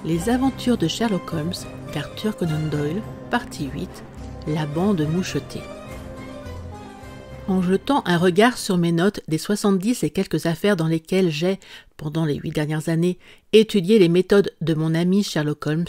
Les aventures de Sherlock Holmes d'Arthur Conan Doyle, partie 8, la bande mouchetée. En jetant un regard sur mes notes des 70 et quelques affaires dans lesquelles j'ai, pendant les 8 dernières années, étudié les méthodes de mon ami Sherlock Holmes,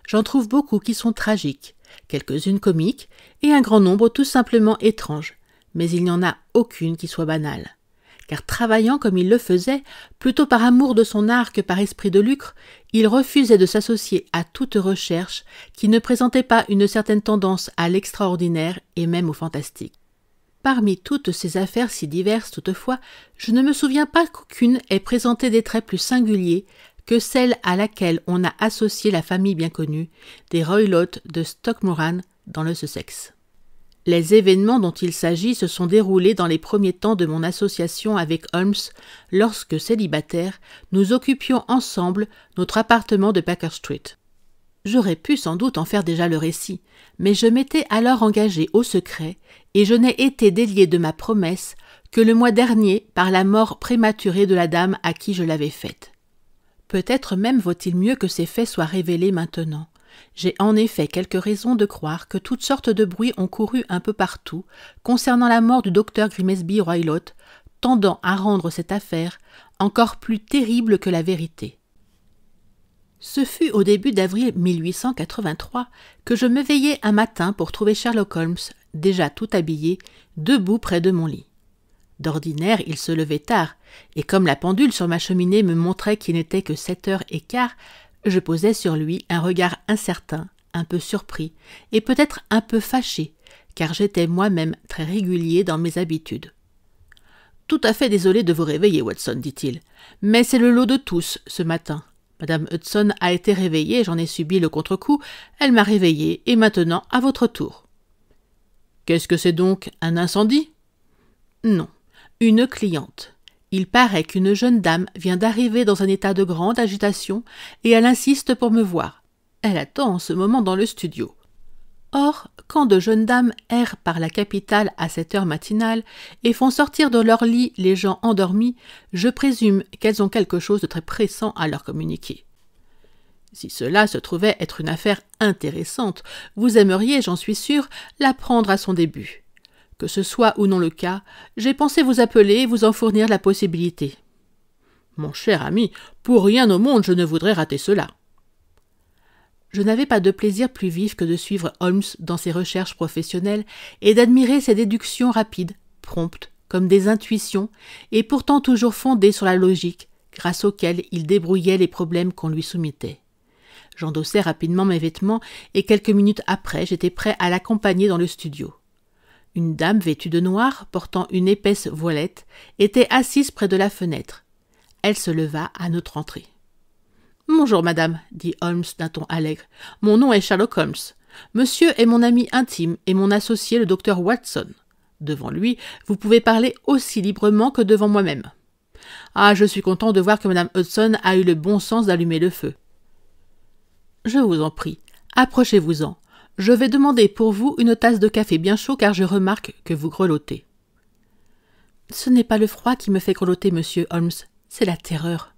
j'en trouve beaucoup qui sont tragiques, quelques-unes comiques et un grand nombre tout simplement étranges, mais il n'y en a aucune qui soit banale. Car travaillant comme il le faisait, plutôt par amour de son art que par esprit de lucre, il refusait de s'associer à toute recherche qui ne présentait pas une certaine tendance à l'extraordinaire et même au fantastique. Parmi toutes ces affaires si diverses toutefois, je ne me souviens pas qu'aucune ait présenté des traits plus singuliers que celle à laquelle on a associé la famille bien connue des Roylott de Stockmoran dans le Sussex. Les événements dont il s'agit se sont déroulés dans les premiers temps de mon association avec Holmes, lorsque, célibataires, nous occupions ensemble notre appartement de Baker Street. J'aurais pu sans doute en faire déjà le récit, mais je m'étais alors engagé au secret, et je n'ai été délié de ma promesse que le mois dernier par la mort prématurée de la dame à qui je l'avais faite. Peut-être même vaut-il mieux que ces faits soient révélés maintenant. J'ai en effet quelques raisons de croire que toutes sortes de bruits ont couru un peu partout concernant la mort du docteur Grimesby Roylott, tendant à rendre cette affaire encore plus terrible que la vérité. Ce fut au début d'avril 1883 que je me veillai un matin pour trouver Sherlock Holmes, déjà tout habillé, debout près de mon lit. D'ordinaire, il se levait tard, et comme la pendule sur ma cheminée me montrait qu'il n'était que 7h15, je posais sur lui un regard incertain, un peu surpris, et peut-être un peu fâché, car j'étais moi-même très régulier dans mes habitudes. « Tout à fait désolé de vous réveiller, Watson, dit-il, mais c'est le lot de tous, ce matin. Madame Hudson a été réveillée, j'en ai subi le contre-coup, elle m'a réveillé, et maintenant, à votre tour. »« Qu'est-ce que c'est donc, un incendie ?»« Non, une cliente. Il paraît qu'une jeune dame vient d'arriver dans un état de grande agitation et elle insiste pour me voir. Elle attend en ce moment dans le studio. Or, quand de jeunes dames errent par la capitale à cette heure matinale et font sortir de leur lit les gens endormis, je présume qu'elles ont quelque chose de très pressant à leur communiquer. Si cela se trouvait être une affaire intéressante, vous aimeriez, j'en suis sûr, la prendre à son début. Que ce soit ou non le cas, j'ai pensé vous appeler et vous en fournir la possibilité. Mon cher ami, pour rien au monde je ne voudrais rater cela. Je n'avais pas de plaisir plus vif que de suivre Holmes dans ses recherches professionnelles et d'admirer ses déductions rapides, promptes, comme des intuitions, et pourtant toujours fondées sur la logique, grâce auxquelles il débrouillait les problèmes qu'on lui soumettait. J'endossai rapidement mes vêtements et quelques minutes après, j'étais prêt à l'accompagner dans le studio. Une dame vêtue de noir, portant une épaisse voilette, était assise près de la fenêtre. Elle se leva à notre entrée. « Bonjour, madame, dit Holmes d'un ton allègre. Mon nom est Sherlock Holmes. Monsieur est mon ami intime et mon associé, le docteur Watson. Devant lui, vous pouvez parler aussi librement que devant moi-même. Ah, je suis content de voir que madame Hudson a eu le bon sens d'allumer le feu. Je vous en prie, approchez-vous-en. Je vais demander pour vous une tasse de café bien chaud car je remarque que vous grelottez. »« Ce n'est pas le froid qui me fait grelotter, monsieur Holmes, c'est la terreur. »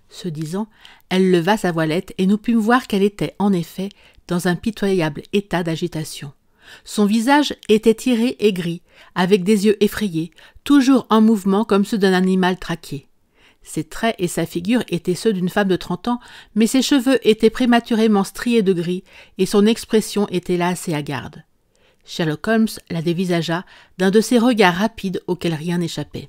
Ce disant, elle leva sa voilette et nous pûmes voir qu'elle était, en effet, dans un pitoyable état d'agitation. Son visage était tiré et gris, avec des yeux effrayés, toujours en mouvement comme ceux d'un animal traqué. Ses traits et sa figure étaient ceux d'une femme de 30 ans, mais ses cheveux étaient prématurément striés de gris et son expression était lasse et hagarde. Sherlock Holmes la dévisagea d'un de ces regards rapides auxquels rien n'échappait.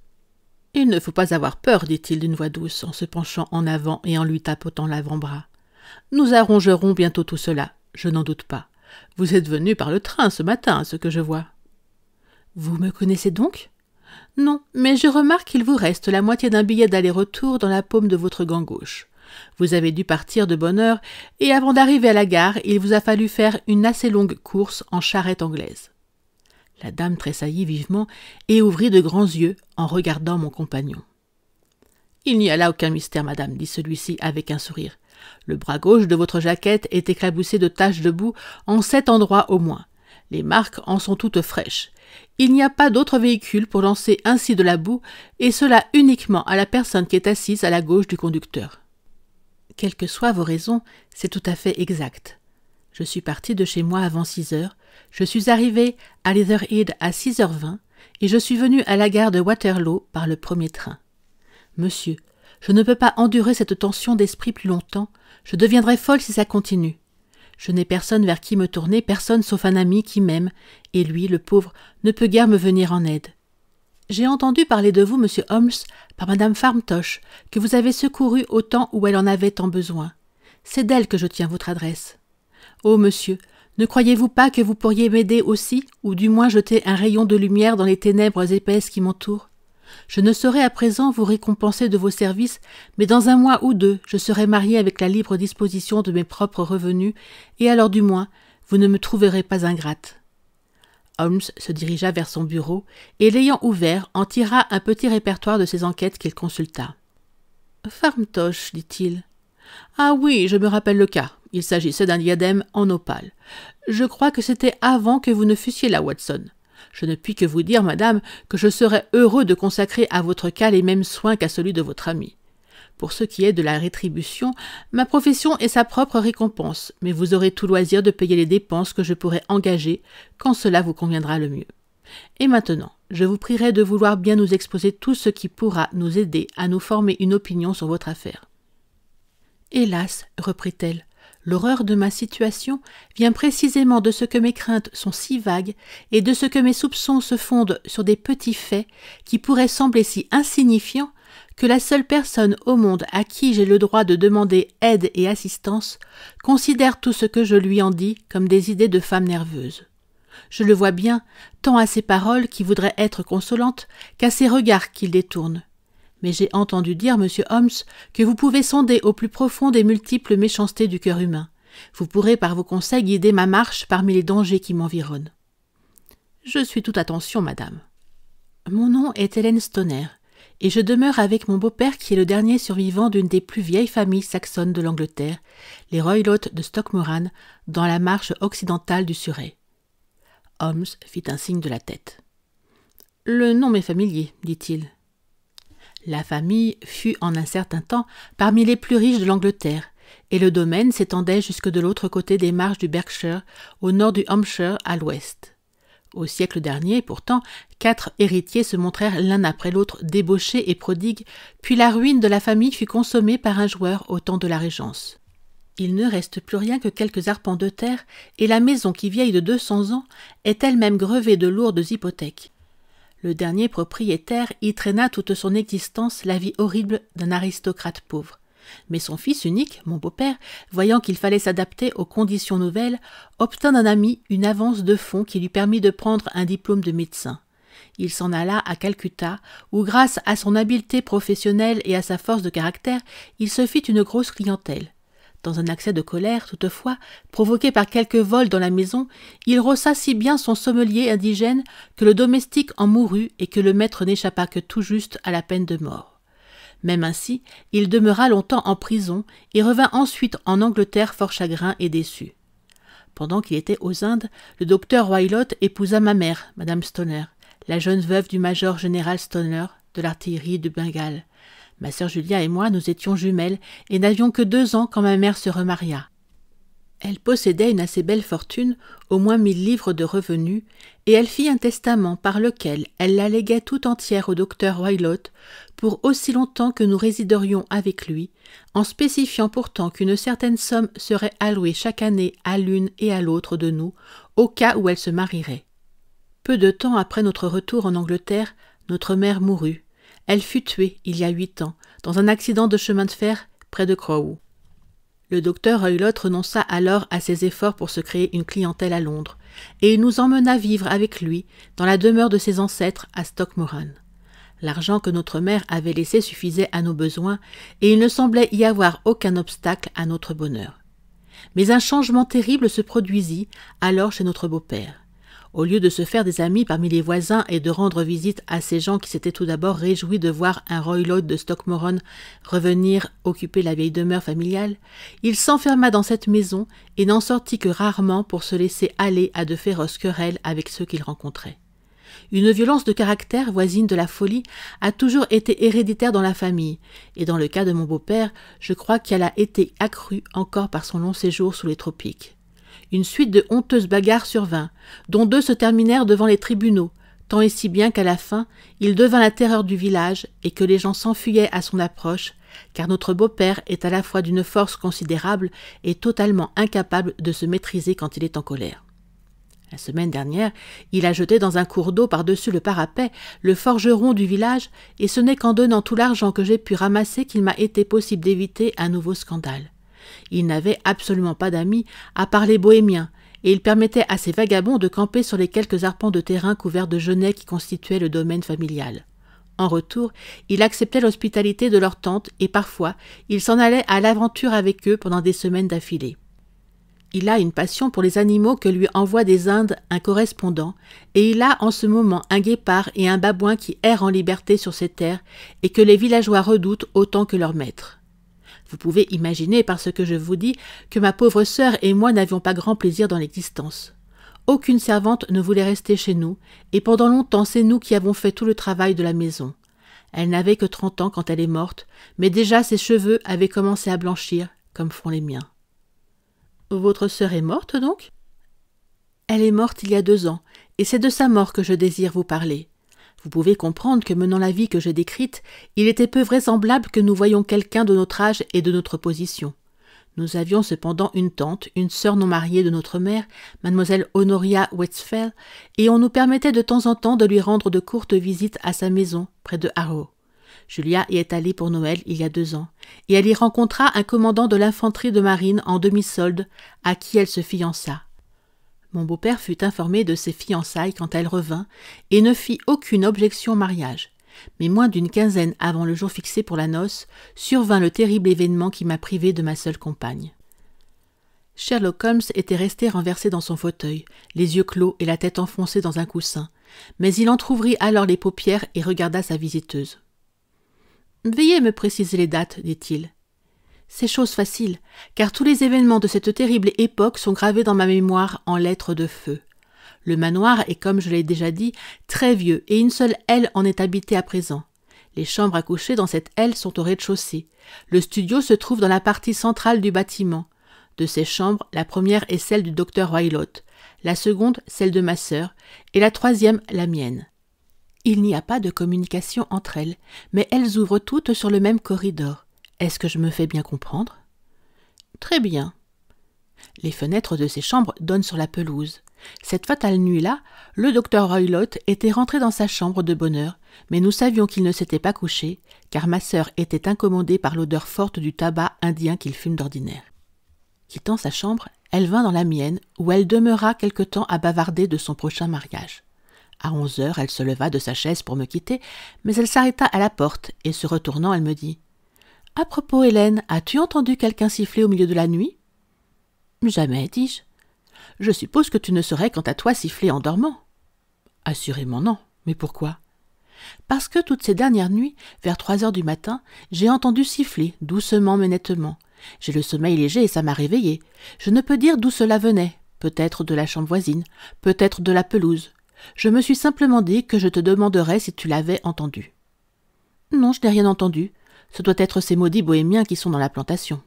« Il ne faut pas avoir peur, dit-il d'une voix douce en se penchant en avant et en lui tapotant l'avant-bras. « Nous arrangerons bientôt tout cela, je n'en doute pas. Vous êtes venu par le train ce matin, à ce que je vois. »« Vous me connaissez donc ? » ?»« Non, mais je remarque qu'il vous reste la moitié d'un billet d'aller-retour dans la paume de votre gant gauche. Vous avez dû partir de bonne heure, et avant d'arriver à la gare, il vous a fallu faire une assez longue course en charrette anglaise. » La dame tressaillit vivement et ouvrit de grands yeux en regardant mon compagnon. « Il n'y a là aucun mystère, madame, dit celui-ci avec un sourire. Le bras gauche de votre jaquette est éclaboussé de taches de boue en 7 endroits au moins. Les marques en sont toutes fraîches. Il n'y a pas d'autre véhicule pour lancer ainsi de la boue, et cela uniquement à la personne qui est assise à la gauche du conducteur. » Quelles que soient vos raisons, c'est tout à fait exact. Je suis parti de chez moi avant 6 heures, je suis arrivé à Leatherhead à 6h20 et je suis venu à la gare de Waterloo par le premier train. Monsieur, je ne peux pas endurer cette tension d'esprit plus longtemps, je deviendrai folle si ça continue. Je n'ai personne vers qui me tourner, personne sauf un ami qui m'aime, et lui, le pauvre, ne peut guère me venir en aide. J'ai entendu parler de vous, monsieur Holmes, par madame Farntosh, que vous avez secouru au temps où elle en avait tant besoin. C'est d'elle que je tiens votre adresse. Oh, monsieur, ne croyez-vous pas que vous pourriez m'aider aussi, ou du moins jeter un rayon de lumière dans les ténèbres épaisses qui m'entourent? Je ne saurais à présent vous récompenser de vos services, mais dans 1 mois ou 2, je serai marié avec la libre disposition de mes propres revenus, et alors du moins, vous ne me trouverez pas ingrate. Holmes se dirigea vers son bureau, et l'ayant ouvert, en tira un petit répertoire de ses enquêtes qu'il consulta. « Farntosh, dit-il. « Ah oui, je me rappelle le cas. Il s'agissait d'un diadème en opale. Je crois que c'était avant que vous ne fussiez là, Watson. Je ne puis que vous dire, madame, que je serais heureux de consacrer à votre cas les mêmes soins qu'à celui de votre ami. Pour ce qui est de la rétribution, ma profession est sa propre récompense, mais vous aurez tout loisir de payer les dépenses que je pourrai engager quand cela vous conviendra le mieux. Et maintenant, je vous prierai de vouloir bien nous exposer tout ce qui pourra nous aider à nous former une opinion sur votre affaire. » Hélas, reprit-elle, l'horreur de ma situation vient précisément de ce que mes craintes sont si vagues et de ce que mes soupçons se fondent sur des petits faits qui pourraient sembler si insignifiants que la seule personne au monde à qui j'ai le droit de demander aide et assistance considère tout ce que je lui en dis comme des idées de femme nerveuse. Je le vois bien, tant à ses paroles qui voudraient être consolantes qu'à ses regards qu'il détourne. Mais j'ai entendu dire, monsieur Holmes, que vous pouvez sonder au plus profond des multiples méchancetés du cœur humain. Vous pourrez par vos conseils guider ma marche parmi les dangers qui m'environnent. Je suis toute attention, madame. Mon nom est Hélène Stoner, et je demeure avec mon beau-père qui est le dernier survivant d'une des plus vieilles familles saxonnes de l'Angleterre, les Roylott de Stockmoran, dans la marche occidentale du Surrey. Holmes fit un signe de la tête. « Le nom m'est familier, dit-il. » La famille fut en un certain temps parmi les plus riches de l'Angleterre, et le domaine s'étendait jusque de l'autre côté des marches du Berkshire, au nord du Hampshire à l'ouest. Au siècle dernier, pourtant, 4 héritiers se montrèrent l'un après l'autre débauchés et prodigues, puis la ruine de la famille fut consommée par un joueur au temps de la Régence. Il ne reste plus rien que quelques arpents de terre, et la maison qui vieille de 200 ans est elle-même grevée de lourdes hypothèques. Le dernier propriétaire y traîna toute son existence la vie horrible d'un aristocrate pauvre. Mais son fils unique, mon beau-père, voyant qu'il fallait s'adapter aux conditions nouvelles, obtint d'un ami une avance de fonds qui lui permit de prendre un diplôme de médecin. Il s'en alla à Calcutta, où grâce à son habileté professionnelle et à sa force de caractère, il se fit une grosse clientèle. Dans un accès de colère, toutefois, provoqué par quelques vols dans la maison, il rossa si bien son sommelier indigène que le domestique en mourut et que le maître n'échappa que tout juste à la peine de mort. Même ainsi, il demeura longtemps en prison et revint ensuite en Angleterre fort chagrin et déçu. Pendant qu'il était aux Indes, le docteur Roylott épousa ma mère, madame Stoner, la jeune veuve du major général Stoner de l'artillerie de Bengale. Ma sœur Julia et moi, nous étions jumelles et n'avions que 2 ans quand ma mère se remaria. Elle possédait une assez belle fortune, au moins 1000 livres de revenus, et elle fit un testament par lequel elle la léguait tout entière au docteur Roylott pour aussi longtemps que nous résiderions avec lui, en spécifiant pourtant qu'une certaine somme serait allouée chaque année à l'une et à l'autre de nous, au cas où elle se marierait. Peu de temps après notre retour en Angleterre, notre mère mourut. Elle fut tuée, il y a 8 ans, dans un accident de chemin de fer près de Crewe. Le docteur Roylott renonça alors à ses efforts pour se créer une clientèle à Londres, et il nous emmena vivre avec lui dans la demeure de ses ancêtres à Stockmoran. L'argent que notre mère avait laissé suffisait à nos besoins, et il ne semblait y avoir aucun obstacle à notre bonheur. Mais un changement terrible se produisit alors chez notre beau-père. Au lieu de se faire des amis parmi les voisins et de rendre visite à ces gens qui s'étaient tout d'abord réjouis de voir un Roylott de Stockmoran revenir occuper la vieille demeure familiale, il s'enferma dans cette maison et n'en sortit que rarement pour se laisser aller à de féroces querelles avec ceux qu'il rencontrait. Une violence de caractère voisine de la folie a toujours été héréditaire dans la famille, et dans le cas de mon beau-père, je crois qu'elle a été accrue encore par son long séjour sous les tropiques. Une suite de honteuses bagarres survint, dont 2 se terminèrent devant les tribunaux, tant et si bien qu'à la fin, il devint la terreur du village et que les gens s'enfuyaient à son approche, car notre beau-père est à la fois d'une force considérable et totalement incapable de se maîtriser quand il est en colère. La semaine dernière, il a jeté dans un cours d'eau par-dessus le parapet le forgeron du village, et ce n'est qu'en donnant tout l'argent que j'ai pu ramasser qu'il m'a été possible d'éviter un nouveau scandale. Il n'avait absolument pas d'amis, à part les bohémiens, et il permettait à ces vagabonds de camper sur les quelques arpents de terrain couverts de genêts qui constituaient le domaine familial. En retour, il acceptait l'hospitalité de leur tante, et parfois, il s'en allait à l'aventure avec eux pendant des semaines d'affilée. Il a une passion pour les animaux que lui envoie des Indes un correspondant, et il a en ce moment un guépard et un babouin qui errent en liberté sur ces terres et que les villageois redoutent autant que leur maître. Vous pouvez imaginer, par ce que je vous dis, que ma pauvre sœur et moi n'avions pas grand plaisir dans l'existence. Aucune servante ne voulait rester chez nous, et pendant longtemps c'est nous qui avons fait tout le travail de la maison. Elle n'avait que 30 ans quand elle est morte, mais déjà ses cheveux avaient commencé à blanchir, comme font les miens. Votre sœur est morte, donc? Elle est morte il y a 2 ans, et c'est de sa mort que je désire vous parler. Vous pouvez comprendre que, menant la vie que j'ai décrite, il était peu vraisemblable que nous voyions quelqu'un de notre âge et de notre position. Nous avions cependant une tante, une sœur non mariée de notre mère, mademoiselle Honoria Westphal, et on nous permettait de temps en temps de lui rendre de courtes visites à sa maison, près de Harrow. Julia y est allée pour Noël il y a 2 ans, et elle y rencontra un commandant de l'infanterie de marine en demi-solde, à qui elle se fiança. Mon beau-père fut informé de ses fiançailles quand elle revint, et ne fit aucune objection au mariage. Mais moins d'une quinzaine avant le jour fixé pour la noce, survint le terrible événement qui m'a privé de ma seule compagne. Sherlock Holmes était resté renversé dans son fauteuil, les yeux clos et la tête enfoncée dans un coussin, mais il entr'ouvrit alors les paupières et regarda sa visiteuse. « Veuillez me préciser les dates, dit-il. C'est chose facile, car tous les événements de cette terrible époque sont gravés dans ma mémoire en lettres de feu. Le manoir est, comme je l'ai déjà dit, très vieux et une seule aile en est habitée à présent. Les chambres à coucher dans cette aile sont au rez-de-chaussée. Le studio se trouve dans la partie centrale du bâtiment. De ces chambres, la première est celle du docteur Wylot, la seconde celle de ma sœur et la troisième la mienne. Il n'y a pas de communication entre elles, mais elles ouvrent toutes sur le même corridor. Est-ce que je me fais bien comprendre? Très bien. Les fenêtres de ces chambres donnent sur la pelouse. Cette fatale nuit-là, le docteur Wylot était rentré dans sa chambre de bonne heure, mais nous savions qu'il ne s'était pas couché, car ma sœur était incommodée par l'odeur forte du tabac indien qu'il fume d'ordinaire. Quittant sa chambre, elle vint dans la mienne, où elle demeura quelque temps à bavarder de son prochain mariage. À 11 heures, elle se leva de sa chaise pour me quitter, mais elle s'arrêta à la porte, et se retournant, elle me dit « À propos, Hélène, as-tu entendu quelqu'un siffler au milieu de la nuit ?»« Jamais, dis-je. »« Je suppose que tu ne saurais quant à toi siffler en dormant. »« Assurément non. Mais pourquoi ?»« Parce que toutes ces dernières nuits, vers 3 heures du matin, j'ai entendu siffler, doucement mais nettement. J'ai le sommeil léger et ça m'a réveillée. Je ne peux dire d'où cela venait. Peut-être de la chambre voisine, peut-être de la pelouse. Je me suis simplement dit que je te demanderais si tu l'avais entendu. »« Non, je n'ai rien entendu. Ce doit être ces maudits bohémiens qui sont dans la plantation. »«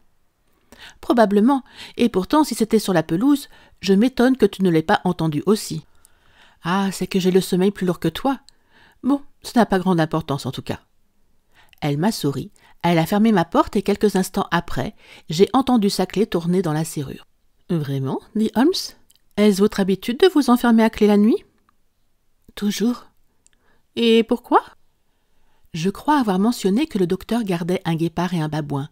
Probablement, et pourtant si c'était sur la pelouse, je m'étonne que tu ne l'aies pas entendu aussi. »« Ah, c'est que j'ai le sommeil plus lourd que toi. Bon, ça n'a pas grande importance en tout cas. » Elle m'a souri, elle a fermé ma porte et quelques instants après, j'ai entendu sa clé tourner dans la serrure. « Vraiment, dit Holmes, est-ce votre habitude de vous enfermer à clé la nuit ?»« Toujours. »« Et pourquoi ?» Je crois avoir mentionné que le docteur gardait un guépard et un babouin.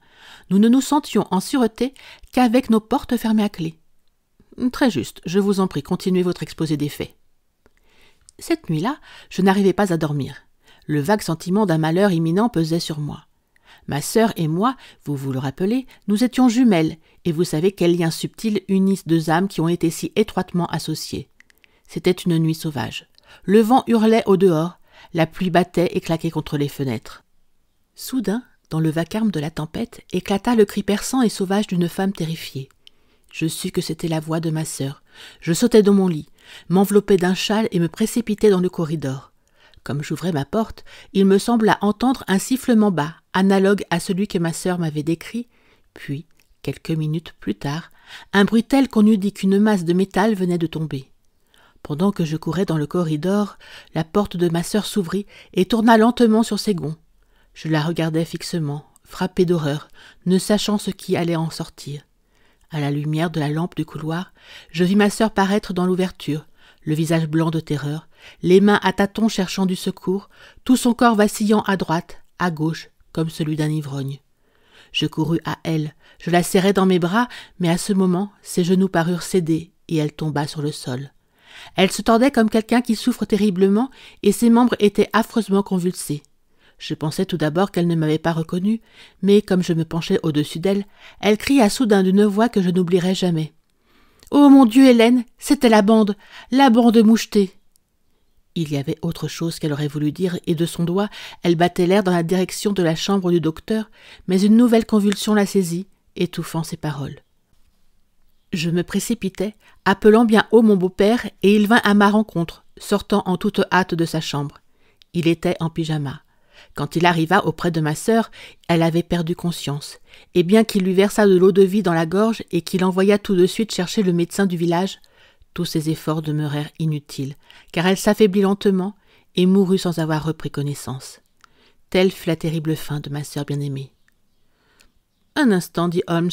Nous ne nous sentions en sûreté qu'avec nos portes fermées à clé. Très juste, je vous en prie, continuez votre exposé des faits. Cette nuit-là, je n'arrivais pas à dormir. Le vague sentiment d'un malheur imminent pesait sur moi. Ma sœur et moi, vous vous le rappelez, nous étions jumelles, et vous savez quels liens subtils unissent 2 âmes qui ont été si étroitement associées. C'était une nuit sauvage. Le vent hurlait au dehors, la pluie battait et claquait contre les fenêtres. Soudain, dans le vacarme de la tempête, éclata le cri perçant et sauvage d'une femme terrifiée. Je sus que c'était la voix de ma sœur. Je sautai de mon lit. m'enveloppai d'un châle et me précipitai dans le corridor. Comme j'ouvrais ma porte, il me sembla entendre un sifflement bas, analogue à celui que ma sœur m'avait décrit, puis, quelques minutes plus tard, un bruit tel qu'on eût dit qu'une masse de métal venait de tomber. Pendant que je courais dans le corridor, la porte de ma sœur s'ouvrit et tourna lentement sur ses gonds. Je la regardais fixement, frappé d'horreur, ne sachant ce qui allait en sortir. À la lumière de la lampe du couloir, je vis ma sœur paraître dans l'ouverture, le visage blanc de terreur, les mains à tâtons cherchant du secours, tout son corps vacillant à droite, à gauche, comme celui d'un ivrogne. Je courus à elle, je la serrai dans mes bras, mais à ce moment, ses genoux parurent céder et elle tomba sur le sol. Elle se tordait comme quelqu'un qui souffre terriblement et ses membres étaient affreusement convulsés. Je pensais tout d'abord qu'elle ne m'avait pas reconnu, mais comme je me penchais au-dessus d'elle, elle cria soudain d'une voix que je n'oublierai jamais. « Oh mon Dieu, Hélène, c'était la bande mouchetée !» Il y avait autre chose qu'elle aurait voulu dire, et de son doigt, elle battait l'air dans la direction de la chambre du docteur, mais une nouvelle convulsion la saisit, étouffant ses paroles. Je me précipitai, appelant bien haut mon beau-père, et il vint à ma rencontre, sortant en toute hâte de sa chambre. Il était en pyjama. Quand il arriva auprès de ma sœur, elle avait perdu conscience, et bien qu'il lui versât de l'eau-de-vie dans la gorge et qu'il envoya tout de suite chercher le médecin du village, tous ses efforts demeurèrent inutiles, car elle s'affaiblit lentement et mourut sans avoir repris connaissance. Telle fut la terrible fin de ma sœur bien-aimée. « Un instant, dit Holmes.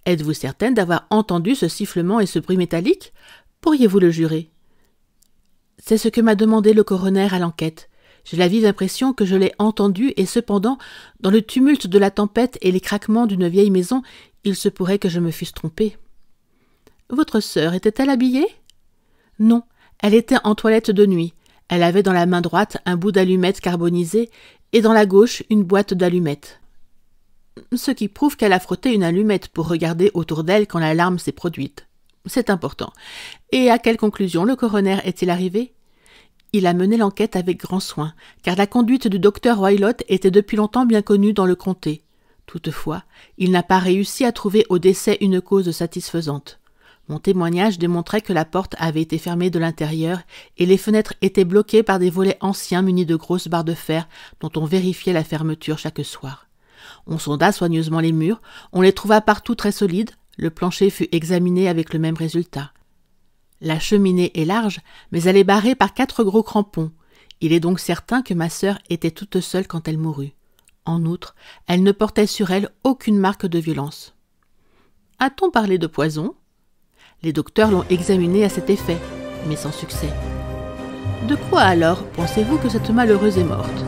Êtes-vous certaine d'avoir entendu ce sifflement et ce bruit métallique? Pourriez-vous le jurer ?» C'est ce que m'a demandé le coroner à l'enquête. J'ai la vive impression que je l'ai entendu et cependant, dans le tumulte de la tempête et les craquements d'une vieille maison, il se pourrait que je me fusse trompée. « Votre sœur était-elle habillée ?»« Non, elle était en toilette de nuit. Elle avait dans la main droite un bout d'allumette carbonisée et dans la gauche une boîte d'allumettes. Ce qui prouve qu'elle a frotté une allumette pour regarder autour d'elle quand l'alarme s'est produite. C'est important. Et à quelle conclusion le coroner est-il arrivé ? Il a mené l'enquête avec grand soin, car la conduite du docteur Wylot était depuis longtemps bien connue dans le comté. Toutefois, il n'a pas réussi à trouver au décès une cause satisfaisante. Mon témoignage démontrait que la porte avait été fermée de l'intérieur et les fenêtres étaient bloquées par des volets anciens munis de grosses barres de fer dont on vérifiait la fermeture chaque soir. On sonda soigneusement les murs, on les trouva partout très solides, le plancher fut examiné avec le même résultat. La cheminée est large, mais elle est barrée par 4 gros crampons. Il est donc certain que ma sœur était toute seule quand elle mourut. En outre, elle ne portait sur elle aucune marque de violence. A-t-on parlé de poison ? Les docteurs l'ont examinée à cet effet, mais sans succès. De quoi alors pensez-vous que cette malheureuse est morte ?